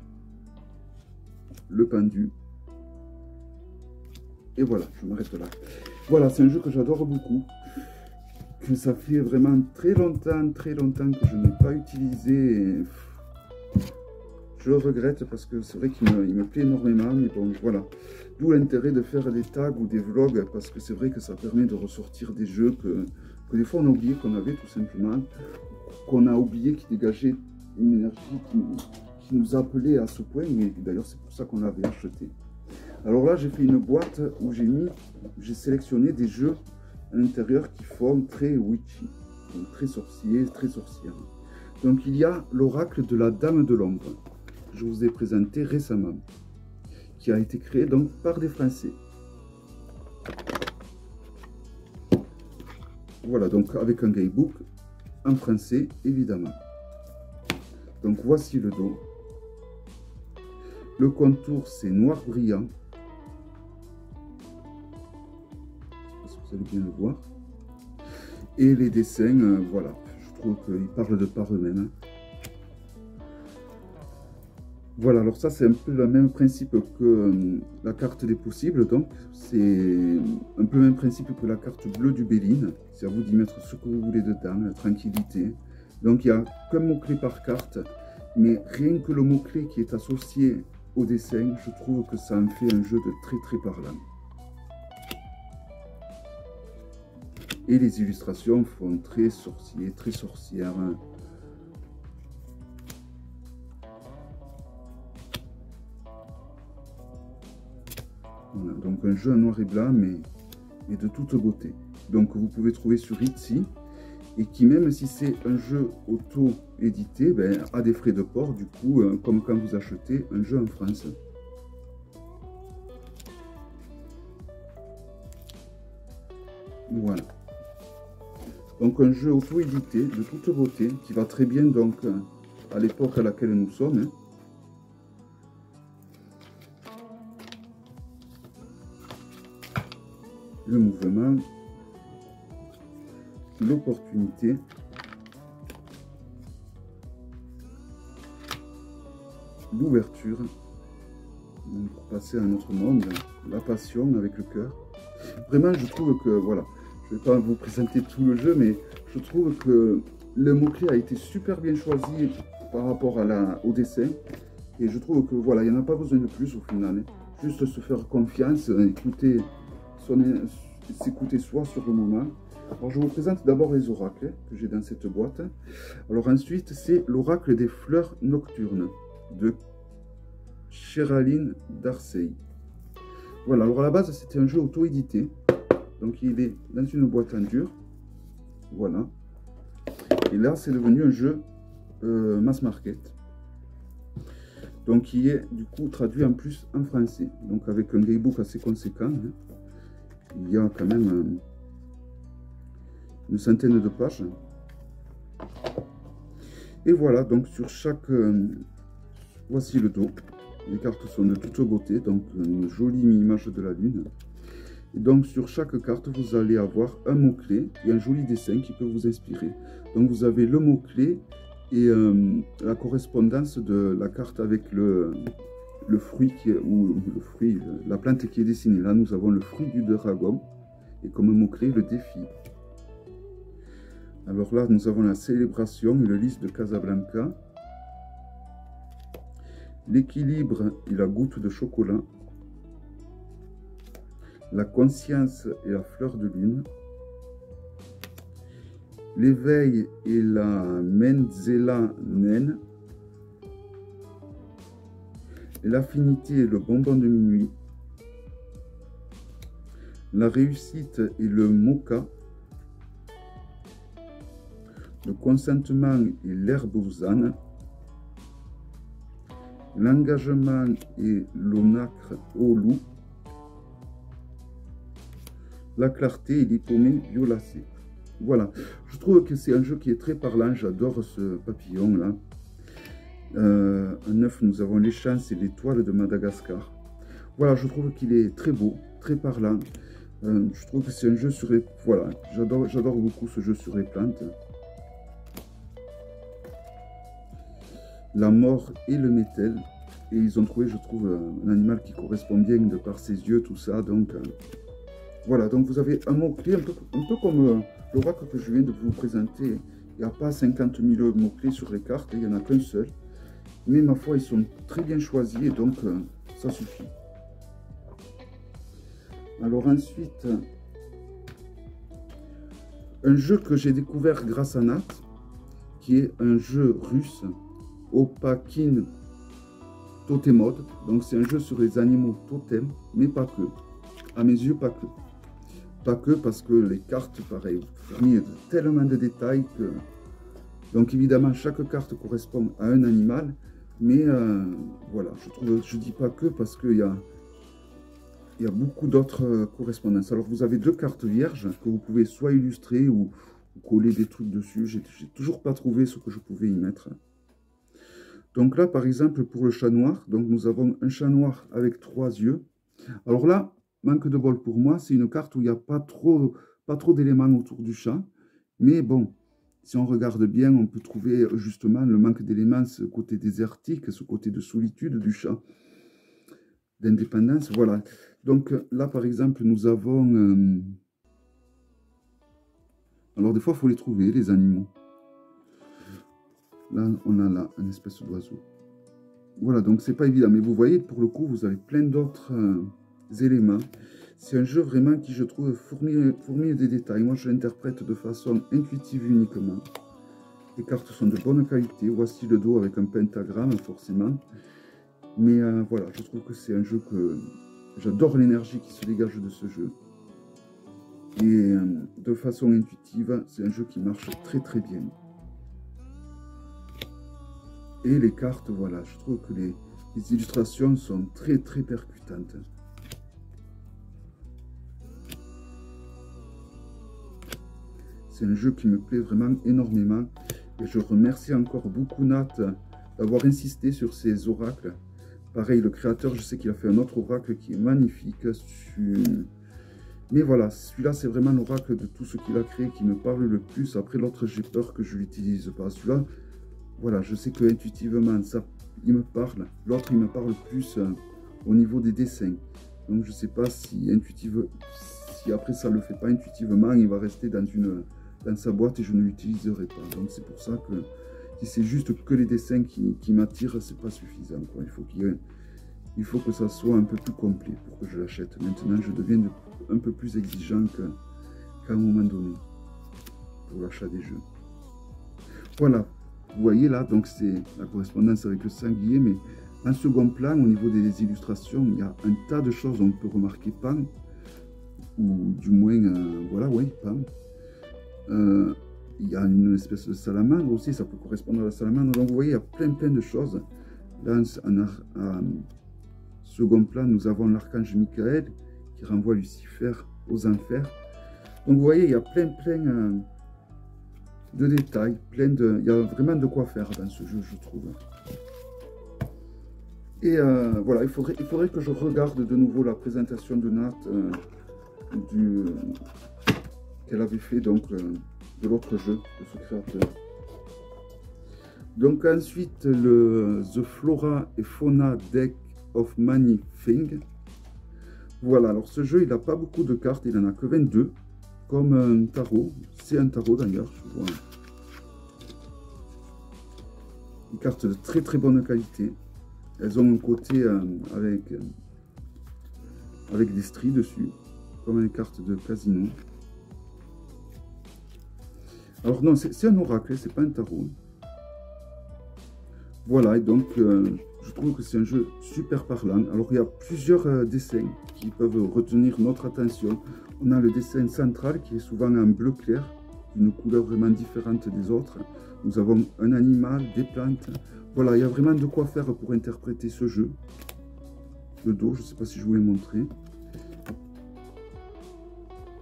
Le pendu. Et voilà, je m'arrête là. Voilà, c'est un jeu que j'adore beaucoup. Que ça fait vraiment très longtemps que je n'ai pas utilisé. Et je le regrette parce que c'est vrai qu'il me plaît énormément. Mais bon, voilà. D'où l'intérêt de faire des tags ou des vlogs. Parce que c'est vrai que ça permet de ressortir des jeux que des fois on a oublié qu'on avait tout simplement. Qu'on a oublié qui dégageait une énergie qui nous appelait à ce point. Et d'ailleurs, c'est pour ça qu'on l'avait acheté. Alors là, j'ai fait une boîte où j'ai sélectionné des jeux à l'intérieur qui font très witchy, très sorcier, très sorcière. Donc il y a l'oracle de la Dame de l'Ombre, que je vous ai présenté récemment, qui a été créé donc par des Français. Voilà, donc avec un guidebook en français, évidemment. Donc voici le dos. Le contour, c'est noir brillant. Vous allez bien le voir. Et les dessins, voilà, je trouve qu'ils parlent de par eux-mêmes. Voilà, alors ça c'est un peu le même principe que la carte des possibles, donc c'est un peu le même principe que la carte bleue du Béline. C'est à vous d'y mettre ce que vous voulez dedans, la tranquillité. Donc il n'y a qu'un mot-clé par carte, mais rien que le mot-clé qui est associé au dessin, je trouve que ça en fait un jeu de très parlant. Et les illustrations font très sorcier, très sorcière. Voilà, donc un jeu en noir et blanc, mais de toute beauté. Donc vous pouvez trouver sur Etsy, et qui même si c'est un jeu auto-édité, ben, a des frais de port, du coup, comme quand vous achetez un jeu en France. Voilà. Donc un jeu auto-édité de toute beauté qui va très bien donc à l'époque à laquelle nous sommes. Hein. Le mouvement, l'opportunité, l'ouverture, pour passer à un autre monde, la passion avec le cœur. Vraiment, je trouve que voilà. Je ne vais pas vous présenter tout le jeu, mais je trouve que le mot-clé a été super bien choisi par rapport au dessin. Et je trouve que voilà, il n'y en a pas besoin de plus au final. Hein. Juste se faire confiance, s'écouter soi sur le moment. Alors je vous présente d'abord les oracles que j'ai dans cette boîte. Alors ensuite, c'est l'oracle des fleurs nocturnes de Cheraline Darcey. Voilà, alors à la base, c'était un jeu auto-édité. Donc il est dans une boîte en dur, voilà. Et là c'est devenu un jeu mass market. Donc il est du coup traduit en plus en français. Donc avec un guidebook assez conséquent. Hein. Il y a quand même une centaine de pages. Et voilà, donc sur chaque... voici le dos. Les cartes sont de toute beauté, donc une jolie image de la lune. Et donc sur chaque carte, vous allez avoir un mot-clé et un joli dessin qui peut vous inspirer. Donc vous avez le mot-clé et la correspondance de la carte avec le fruit, la plante qui est dessinée. Là, nous avons le fruit du dragon et comme mot-clé, le défi. Alors là, nous avons la célébration et le lys de Casablanca. L'équilibre et la goutte de chocolat. La conscience et la fleur de lune. L'éveil et la menzela naine. L'affinité et le bonbon de minuit. La réussite et le mocha. Le consentement et l'herbe aux ânes. L'engagement et l'onacre au loup. La clarté et l'hypomée violacée. Voilà, je trouve que c'est un jeu qui est très parlant, j'adore ce papillon là. En 9, nous avons les chances et l'étoile de Madagascar. Voilà, je trouve qu'il est très beau, très parlant. Je trouve que c'est un jeu sur les... Voilà, j'adore beaucoup ce jeu sur les plantes. La mort et le métal. Et ils ont trouvé, je trouve, un animal qui correspond bien de par ses yeux, tout ça. Donc, voilà, donc vous avez un mot-clé, un peu comme l'oracle que je viens de vous présenter. Il n'y a pas 50 000 mots-clés sur les cartes, il n'y en a qu'un seul. Mais ma foi, ils sont très bien choisis et donc ça suffit. Alors ensuite, un jeu que j'ai découvert grâce à Nat, qui est un jeu russe, Opakin Totemod. Donc c'est un jeu sur les animaux totems, mais pas que. À mes yeux, pas que. Pas que parce que les cartes, pareil, fournissent tellement de détails que... Donc évidemment, chaque carte correspond à un animal, mais voilà, je dis pas que parce qu'il y a beaucoup d'autres correspondances. Alors vous avez deux cartes vierges que vous pouvez soit illustrer ou coller des trucs dessus. J'ai toujours pas trouvé ce que je pouvais y mettre. Donc là, par exemple, pour le chat noir, donc nous avons un chat noir avec 3 yeux. Alors là, manque de bol pour moi, c'est une carte où il n'y a pas trop d'éléments autour du chat. Mais bon, si on regarde bien, on peut trouver justement le manque d'éléments, ce côté désertique, ce côté de solitude du chat, d'indépendance, voilà. Donc là, par exemple, nous avons... Alors des fois, il faut les trouver, les animaux. Là, on a là une espèce d'oiseau. Voilà, donc c'est pas évident. Mais vous voyez, pour le coup, vous avez plein d'autres éléments. C'est un jeu vraiment qui, je trouve, fourmille des détails. Moi, je l'interprète de façon intuitive uniquement. Les cartes sont de bonne qualité. Voici le dos avec un pentagramme, forcément. Mais voilà, je trouve que c'est un jeu que... J'adore l'énergie qui se dégage de ce jeu. Et de façon intuitive, c'est un jeu qui marche très très bien. Et les cartes, voilà, je trouve que les illustrations sont très très percutantes. C'est un jeu qui me plaît vraiment énormément. Et je remercie encore beaucoup Nat d'avoir insisté sur ces oracles. Pareil, le créateur, je sais qu'il a fait un autre oracle qui est magnifique. Mais voilà, celui-là, c'est vraiment l'oracle de tout ce qu'il a créé qui me parle le plus. Après, l'autre, j'ai peur que je ne l'utilise pas. Celui-là, voilà, je sais que intuitivement, ça, il me parle. L'autre, il me parle plus au niveau des dessins. Donc, je ne sais pas si après ça ne le fait pas intuitivement, il va rester dans sa boîte et je ne l'utiliserai pas. Donc, c'est pour ça que si c'est juste que les dessins qui m'attirent, c'est pas suffisant, quoi. Il faut que ça soit un peu plus complet pour que je l'achète. Maintenant, je deviens un peu plus exigeant qu'à un moment donné pour l'achat des jeux. Voilà. Vous voyez là, donc c'est la correspondance avec le sanglier, mais en second plan, au niveau des illustrations, il y a un tas de choses. On peut remarquer Pan, ou du moins, voilà, oui, Pan. Il y a une espèce de salamandre aussi, ça peut correspondre à la salamandre. Donc vous voyez, il y a plein de choses. Là, en second plan, nous avons l'archange Michael qui renvoie Lucifer aux enfers. Donc vous voyez, il y a plein de détails, il y a vraiment de quoi faire dans ce jeu, je trouve. Et voilà, il faudrait que je regarde de nouveau la présentation de Nat qu'elle avait fait donc de l'autre jeu de ce créateur. Donc ensuite le The Flora et Fauna Deck of Many Things. Voilà, alors ce jeu il n'a pas beaucoup de cartes, il en a que 22, comme un tarot. C'est un tarot d'ailleurs, je vois. Une carte de très très bonne qualité. Elles ont un côté avec des stries dessus, comme les cartes de casino. Alors non, c'est un oracle, c'est pas un tarot. Voilà, et donc je trouve que c'est un jeu super parlant. Alors il y a plusieurs dessins qui peuvent retenir notre attention. On a le dessin central qui est souvent en bleu clair, d'une couleur vraiment différente des autres. Nous avons un animal, des plantes. Voilà, il y a vraiment de quoi faire pour interpréter ce jeu. Le dos, je ne sais pas si je vous l'ai montré.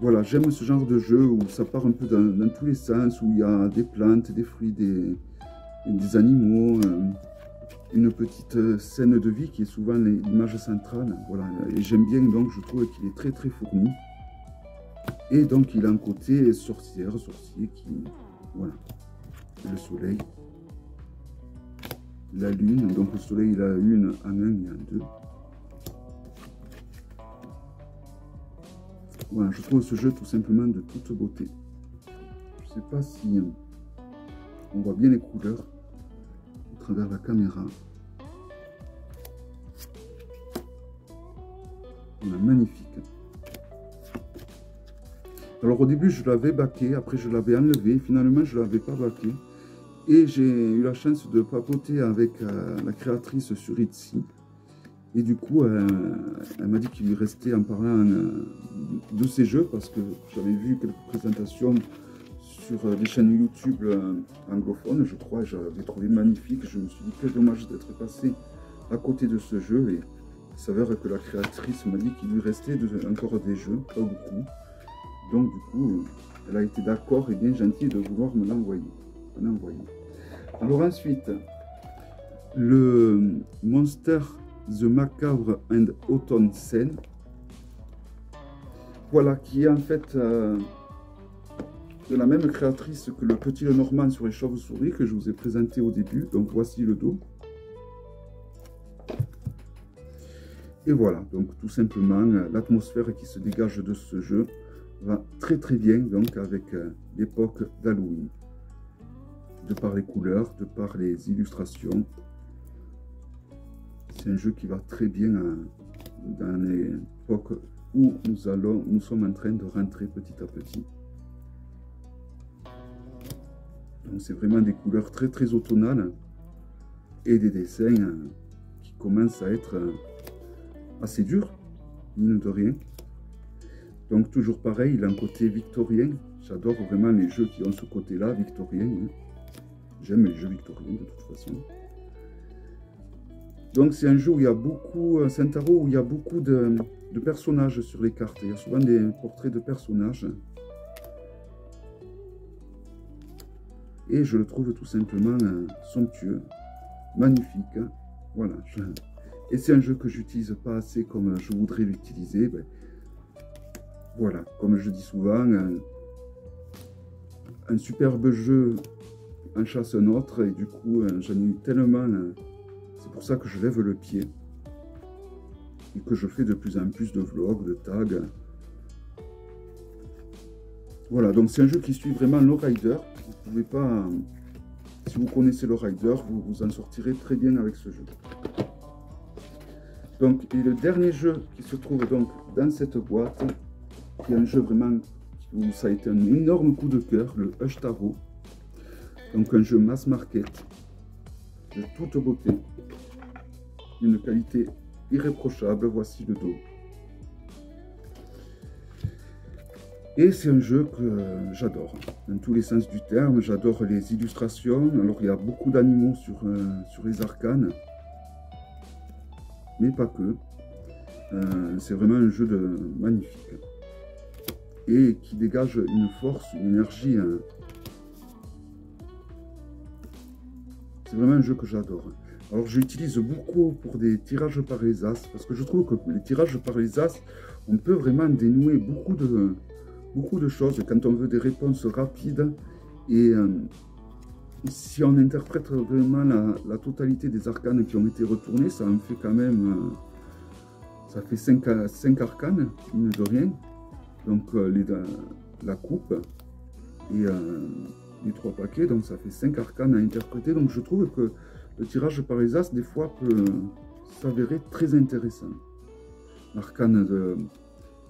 Voilà, j'aime ce genre de jeu où ça part un peu dans tous les sens, où il y a des plantes, des fruits, des animaux, une petite scène de vie qui est souvent l'image centrale. Voilà, et j'aime bien, donc je trouve qu'il est très très fourni. Et donc il a un côté sorcière, sorcier qui... Voilà, le soleil. La lune, donc le soleil il a une en 1 et en 2. Voilà, je trouve ce jeu tout simplement de toute beauté. Je ne sais pas si on voit bien les couleurs à travers la caméra. Voilà, magnifique. Alors au début je l'avais baqué, après je l'avais enlevé, finalement je ne l'avais pas baqué. Et j'ai eu la chance de papoter avec la créatrice sur Etsy. Et du coup, elle m'a dit qu'il lui restait, en parlant de ces jeux, parce que j'avais vu quelques présentations sur des chaînes YouTube anglophones, je crois, et j'avais trouvé magnifique. Je me suis dit, quel dommage d'être passé à côté de ce jeu. Et il s'avère que la créatrice m'a dit qu'il lui restait encore des jeux, pas beaucoup. Donc du coup, elle a été d'accord et bien gentille de vouloir me l'envoyer. Alors ensuite, le Monster The Macabre and Autumn Scene. Voilà, qui est en fait de la même créatrice que le Petit Lenormand sur les chauves-souris que je vous ai présenté au début. Donc voici le dos. Et voilà, donc tout simplement, l'atmosphère qui se dégage de ce jeu va très très bien donc avec l'époque d'Halloween. De par les couleurs, de par les illustrations. C'est un jeu qui va très bien dans l'époque où nous sommes en train de rentrer petit à petit. Donc c'est vraiment des couleurs très très automnales et des dessins qui commencent à être assez durs, mine de rien. Donc toujours pareil, il a un côté victorien. J'adore vraiment les jeux qui ont ce côté-là, victorien. J'aime les jeux victoriens de toute façon. Donc c'est un jeu où il y a beaucoup, c'est un tarot où il y a beaucoup de personnages sur les cartes. Il y a souvent des portraits de personnages. Et je le trouve tout simplement somptueux, magnifique. Voilà. Et c'est un jeu que j'utilise pas assez comme je voudrais l'utiliser. Ben, voilà, comme je dis souvent, un superbe jeu en chasse un autre. Et du coup, j'en ai eu tellement... C'est pour ça que je lève le pied et que je fais de plus en plus de vlogs, de tags. Voilà, donc c'est un jeu qui suit vraiment le rider. Vous pouvez pas, si vous connaissez le rider, vous vous en sortirez très bien avec ce jeu. Donc, et le dernier jeu qui se trouve donc dans cette boîte, qui est un jeu vraiment où ça a été un énorme coup de cœur, le Hush Tarot. Donc un jeu mass market de toute beauté, d'une qualité irréprochable. Voici le dos. Et c'est un jeu que j'adore, dans tous les sens du terme. J'adore les illustrations. Alors il y a beaucoup d'animaux sur les arcanes, mais pas que. C'est vraiment un jeu magnifique. Et qui dégage une force, une énergie. C'est vraiment un jeu que j'adore. Alors j'utilise beaucoup pour des tirages par les as, parce que je trouve que les tirages par les as, on peut vraiment dénouer beaucoup de choses quand on veut des réponses rapides. Et si on interprète vraiment la totalité des arcanes qui ont été retournés, ça en fait quand même, ça fait 5 arcanes, mine de rien. Donc la coupe et les 3 paquets, donc ça fait 5 arcanes à interpréter. Donc je trouve que le tirage par les as, des fois, peut s'avérer très intéressant. L'arcane de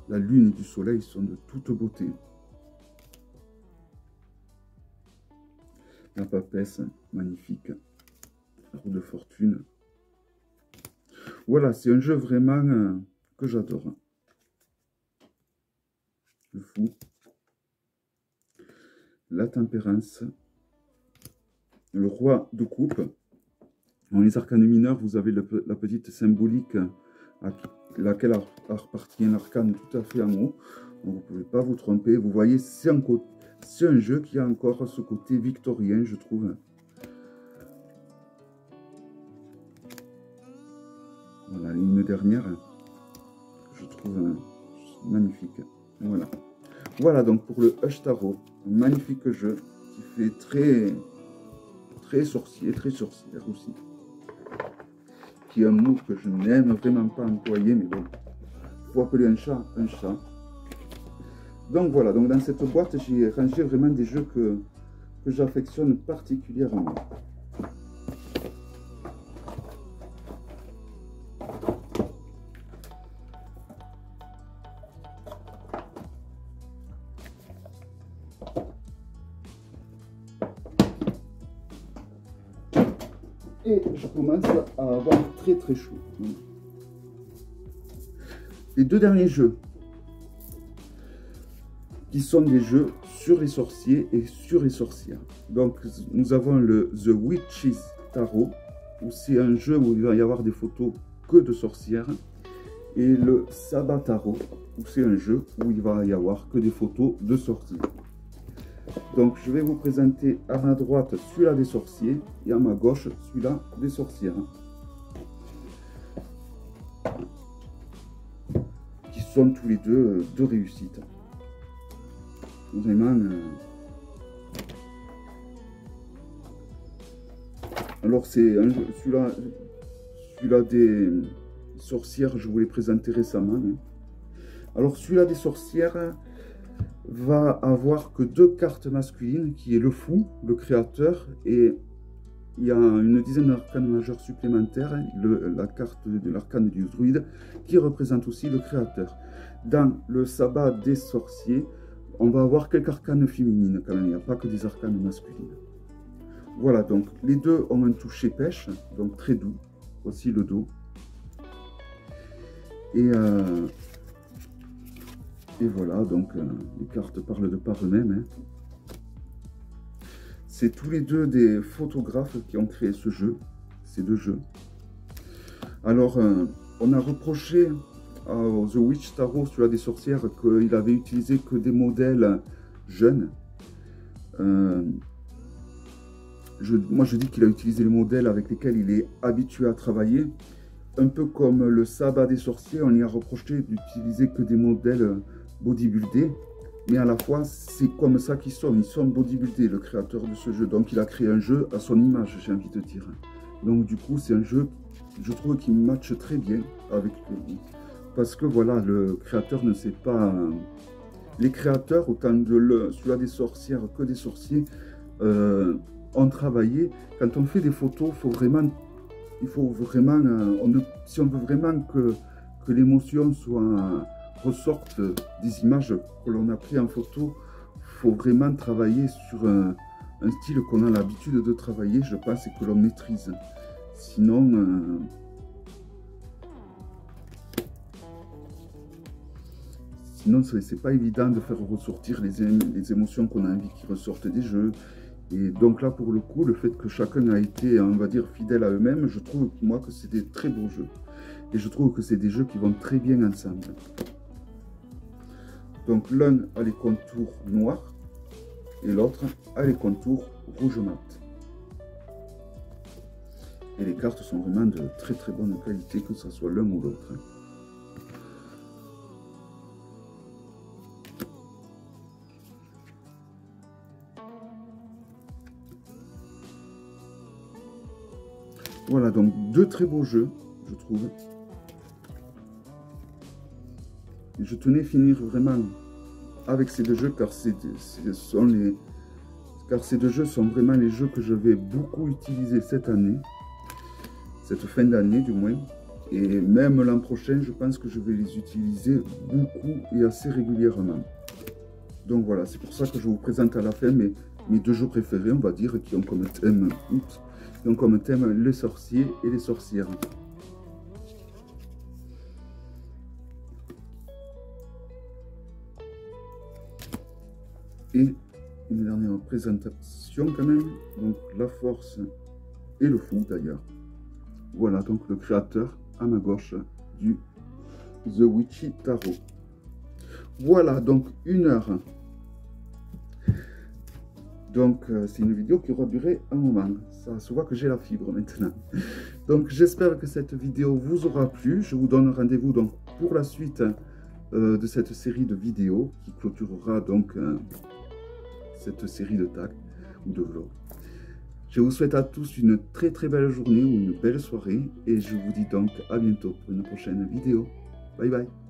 la lune et du soleil sont de toute beauté. La papesse, magnifique. La roue de fortune. Voilà, c'est un jeu vraiment que j'adore. Le fou. La tempérance. Le roi de coupe. Dans les arcanes mineurs, vous avez la petite symbolique à laquelle appartient l'arcane tout à fait en haut. Donc vous ne pouvez pas vous tromper. Vous voyez, c'est un jeu qui a encore ce côté victorien, je trouve. Voilà, une dernière, je trouve magnifique. Voilà. Voilà donc pour le Hush Tarot. Un magnifique jeu qui fait très sorcier, très sorcière aussi. Qui est un mot que je n'aime vraiment pas employer, mais bon, il faut appeler un chat un chat. Donc voilà, donc dans cette boîte, j'ai rangé vraiment des jeux que j'affectionne particulièrement. Et je commence à avoir très chaud. Les 2 derniers jeux, qui sont des jeux sur les sorciers et sur les sorcières. Donc nous avons le The Witches Tarot, où c'est un jeu où il va y avoir des photos que de sorcières. Et le Sabbat Tarot, où c'est un jeu où il va y avoir que des photos de sorciers. Donc je vais vous présenter à ma droite celui-là des sorciers et à ma gauche celui-là des sorcières. Qui sont tous les deux de réussite. Vraiment. Alors c'est celui-là des sorcières, je vous l'ai présenté récemment. Alors celui-là des sorcières va avoir que 2 cartes masculines, qui est le fou, le créateur, et il y a une dizaine d'arcanes majeurs supplémentaires, la carte de l'arcane du druide, qui représente aussi le créateur. Dans le sabbat des sorciers, on va avoir quelques arcanes féminines quand même, il n'y a pas que des arcanes masculines. Voilà, donc les deux ont un toucher pêche, donc très doux, aussi le dos. Et voilà, donc les cartes parlent de par eux-mêmes. Hein. C'est tous les deux des photographes qui ont créé ce jeu, ces 2 jeux. Alors, on a reproché à The Witch Tarot, celui-là des sorcières, qu'il avait utilisé que des modèles jeunes. Moi, je dis qu'il a utilisé les modèles avec lesquels il est habitué à travailler. Un peu comme le sabbat des sorciers, on y a reproché d'utiliser que des modèles bodybuildés, mais à la fois c'est comme ça qu'ils sont, bodybuildés, le créateur de ce jeu, donc il a créé un jeu à son image, j'ai envie de dire. Donc du coup c'est un jeu, je trouve, qui matche très bien avec lui, parce que voilà, le créateur ne sait pas, les créateurs, autant de celui-là des sorcières que des sorciers, ont travaillé. Quand on fait des photos, il faut vraiment, si on veut vraiment que l'émotion ressorte des images que l'on a prises en photo, il faut vraiment travailler sur un style qu'on a l'habitude de travailler, je pense, et que l'on maîtrise. Sinon, c'est pas évident de faire ressortir les émotions qu'on a envie qui ressortent des jeux. Et donc là, pour le coup, le fait que chacun a été, on va dire, fidèle à eux-mêmes, je trouve, moi, que c'est des très beaux jeux. Et je trouve que c'est des jeux qui vont très bien ensemble. Donc l'un a les contours noirs et l'autre a les contours rouge mat. Et les cartes sont vraiment de très très bonne qualité, que ce soit l'un ou l'autre. Voilà, donc deux très beaux jeux, je trouve. Et je tenais à finir vraiment avec ces deux jeux, car ces deux jeux sont vraiment les jeux que je vais beaucoup utiliser cette année, cette fin d'année du moins. Et même l'an prochain, je pense que je vais les utiliser beaucoup et assez régulièrement. Donc voilà, c'est pour ça que je vous présente à la fin mes deux jeux préférés, on va dire, qui ont comme thème, les sorciers et les sorcières. Et une dernière présentation quand même, donc la force et le fou d'ailleurs. Voilà donc le créateur à ma gauche du The Witchy Tarot. Voilà donc 1 heure. Donc c'est une vidéo qui aura duré un moment. Ça se voit que j'ai la fibre maintenant. Donc j'espère que cette vidéo vous aura plu. Je vous donne rendez-vous donc pour la suite de cette série de vidéos qui clôturera donc cette série de tags ou de vlogs. Je vous souhaite à tous une très très belle journée ou une belle soirée et je vous dis donc à bientôt pour une prochaine vidéo. Bye bye.